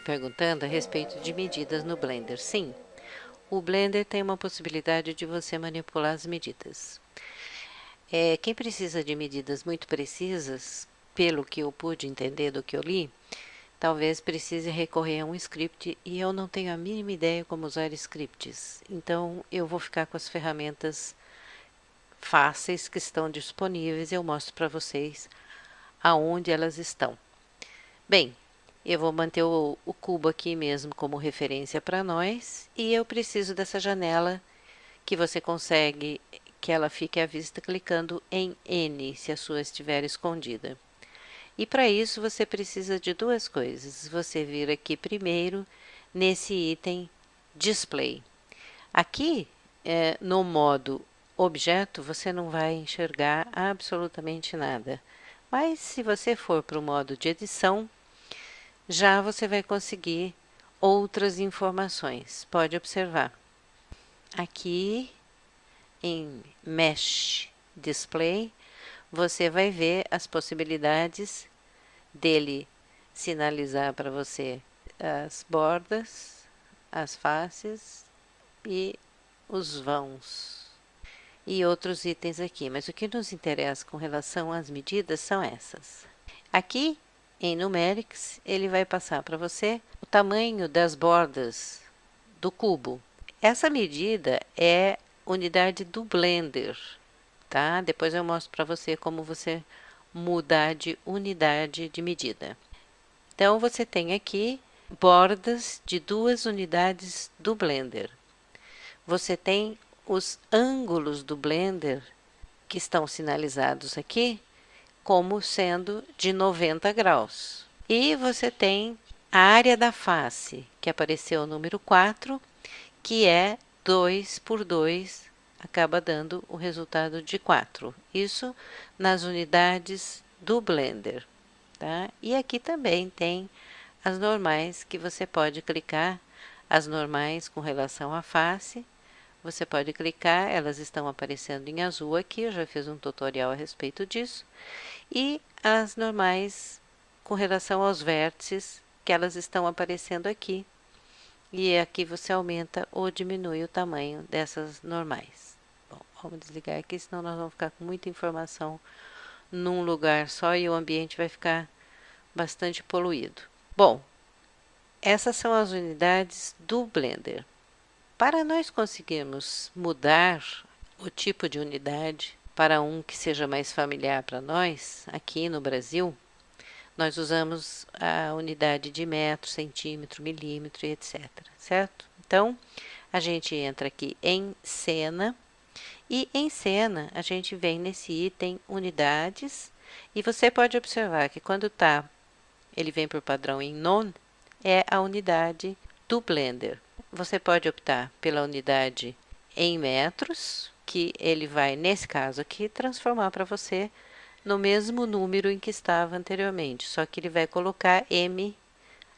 perguntando a respeito de medidas no Blender. Sim, o Blender tem uma possibilidade de você manipular as medidas. Quem precisa de medidas muito precisas, pelo que eu pude entender do que eu li, talvez precise recorrer a um script e eu não tenho a mínima ideia como usar scripts. Então eu vou ficar com as ferramentas fáceis que estão disponíveis e eu mostro para vocês aonde elas estão. Bem, eu vou manter o cubo aqui mesmo como referência para nós e eu preciso dessa janela que você consegue que ela fique à vista clicando em N se a sua estiver escondida. E para isso você precisa de duas coisas. Você vir aqui primeiro nesse item Display. Aqui no modo Objeto você não vai enxergar absolutamente nada. Mas se você for para o modo de edição, já você vai conseguir outras informações. Pode observar. Aqui em Mesh Display, você vai ver as possibilidades dele sinalizar para você as bordas, as faces e os vãos e outros itens aqui. Mas o que nos interessa com relação às medidas são essas. Aqui em Numerics, ele vai passar para você o tamanho das bordas do cubo. Essa medida é unidade do Blender, tá? Depois eu mostro para você como você mudar de unidade de medida. Então, você tem aqui bordas de 2 unidades do Blender. Você tem os ângulos do Blender que estão sinalizados aqui como sendo de 90 graus. E você tem a área da face, que apareceu o número 4, que é 2 por 2, acaba dando o resultado de 4. Isso nas unidades do Blender, tá? E aqui também tem as normais que você pode clicar, as normais com relação à face, você pode clicar, elas estão aparecendo em azul aqui, eu já fiz um tutorial a respeito disso, e as normais com relação aos vértices, que elas estão aparecendo aqui, e aqui você aumenta ou diminui o tamanho dessas normais. Bom, vamos desligar aqui, senão nós vamos ficar com muita informação num lugar só e o ambiente vai ficar bastante poluído. Bom, essas são as unidades do Blender. Para nós conseguirmos mudar o tipo de unidade para um que seja mais familiar para nós, aqui no Brasil, nós usamos a unidade de metro, centímetro, milímetro e etc, certo? Então, a gente entra aqui em Cena, e em Cena a gente vem nesse item Unidades, e você pode observar que quando ele vem por padrão em None, é a unidade do Blender. Você pode optar pela unidade em metros, que ele vai, nesse caso aqui, transformar para você no mesmo número em que estava anteriormente, só que ele vai colocar M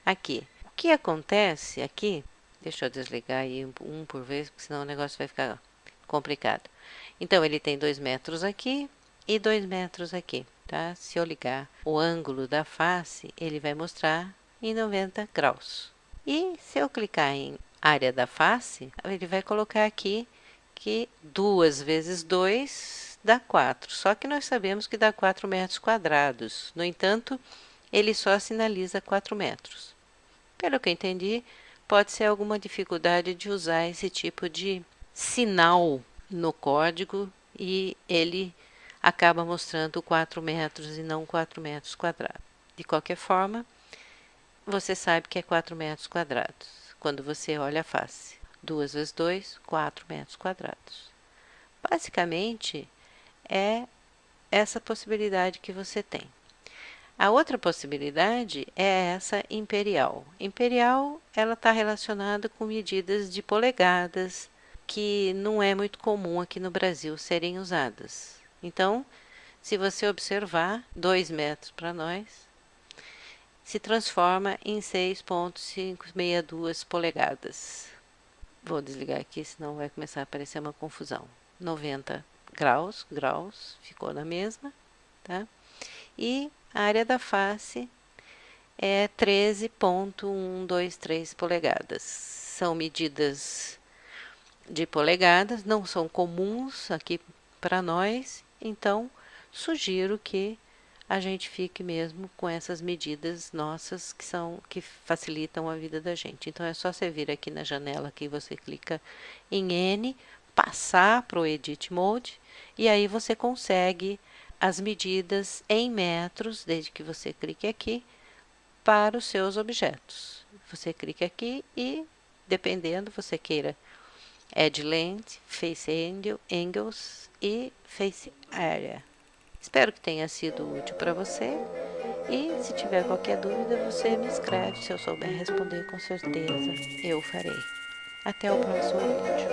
aqui. O que acontece aqui, deixa eu desligar aí um por vez, porque senão o negócio vai ficar complicado. Então, ele tem 2 metros aqui e 2 metros aqui, tá? Se eu ligar o ângulo da face, ele vai mostrar em 90 graus. E se eu clicar em área da face, ele vai colocar aqui que 2 vezes 2 dá 4, só que nós sabemos que dá 4 metros quadrados. No entanto, ele só sinaliza 4 metros. Pelo que eu entendi, pode ser alguma dificuldade de usar esse tipo de sinal no código e ele acaba mostrando 4 metros e não 4 metros quadrados. De qualquer forma, você sabe que é 4 metros quadrados quando você olha a face. 2 vezes 2, 4 metros quadrados. Basicamente, é essa possibilidade que você tem. A outra possibilidade é essa imperial. Imperial, ela está relacionada com medidas de polegadas, que não é muito comum aqui no Brasil serem usadas. Então, se você observar, 2 metros para nós, se transforma em 6,562 polegadas. Vou desligar aqui, senão vai começar a aparecer uma confusão. 90 graus, ficou na mesma, tá? E a área da face é 13,123 polegadas. São medidas de polegadas, não são comuns aqui para nós, então sugiro que a gente fique mesmo com essas medidas nossas que facilitam a vida da gente. Então é só você vir aqui na janela que você clica em N, passar para o Edit Mode e aí você consegue as medidas em metros, desde que você clique aqui, para os seus objetos. Você clica aqui e, dependendo, você queira Add Length, Face Angles e Face Area. Espero que tenha sido útil para você e se tiver qualquer dúvida você me escreve, se eu souber responder com certeza eu farei. Até o próximo vídeo.